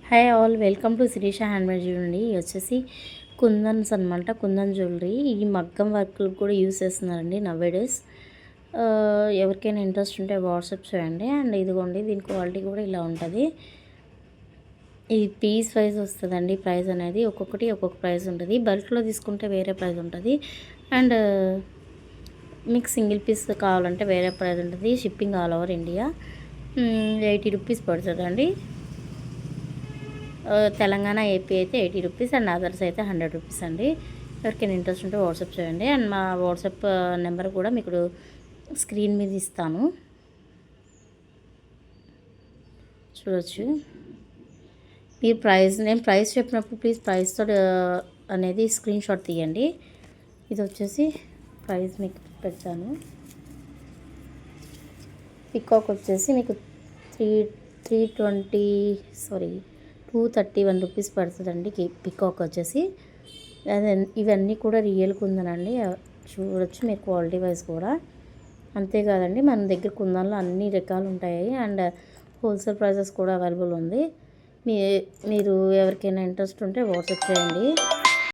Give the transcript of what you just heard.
Hi all, welcome to Sirisha handmade jewellery. ఇది వచ్చేసి కుందన్స్ అనమాట. కుందన్ జ్యువెలరీ ఈ మగ్గం వర్క్లు కూడా యూస్ చేస్తున్నారండి నవ్వేడేస్. ఎవరికైనా ఇంట్రెస్ట్ ఉంటే వాట్సాప్ చేయండి. అండ్ ఇదిగోండి, దీని క్వాలిటీ కూడా ఇలా ఉంటుంది. ఇది పీస్ వైజ్ వస్తుందండి. ప్రైస్ అనేది ఒక్కొక్కటి ఒక్కొక్క ప్రైస్ ఉంటుంది. బల్క్లో తీసుకుంటే వేరే ప్రైస్ ఉంటుంది. అండ్ మీకు సింగిల్ పీస్ కావాలంటే వేరే ప్రైస్ ఉంటుంది. Shipping all over India 80 rupees పడుతుందండి. తెలంగాణ ఏపీ అయితే 80 రూపీస్ అండ్ అదర్స్ అయితే 100 రూపీస్ అండి. ఎవరికైనా ఇంట్రెస్ట్ ఉంటే వాట్సాప్ చేయండి. అండ్ మా వాట్సాప్ నెంబర్ కూడా మీకు స్క్రీన్ మీద ఇస్తాను, చూడొచ్చు. మీరు నేను ప్రైస్ చెప్పినప్పుడు ప్లీజ్ ప్రైస్తో అనేది స్క్రీన్ షాట్ తీయండి. ఇది వచ్చేసి ప్రైస్ మీకు పెడతాను. పికాక్ వచ్చేసి మీకు 231 రూపీస్ పడుతుందండి. పికాక్ వచ్చేసి ఇవన్నీ కూడా రియల్ కుందనండి, చూడొచ్చు మీరు క్వాలిటీ వైజ్ కూడా. అంతేకాదండి, మన దగ్గర కుందన్లో అన్ని రకాలు ఉంటాయి అండ్ హోల్సేల్ ప్రైజెస్ కూడా అవైలబుల్ ఉంది. మీరు ఎవరికైనా ఇంట్రెస్ట్ ఉంటే వాట్సాప్ చేయండి.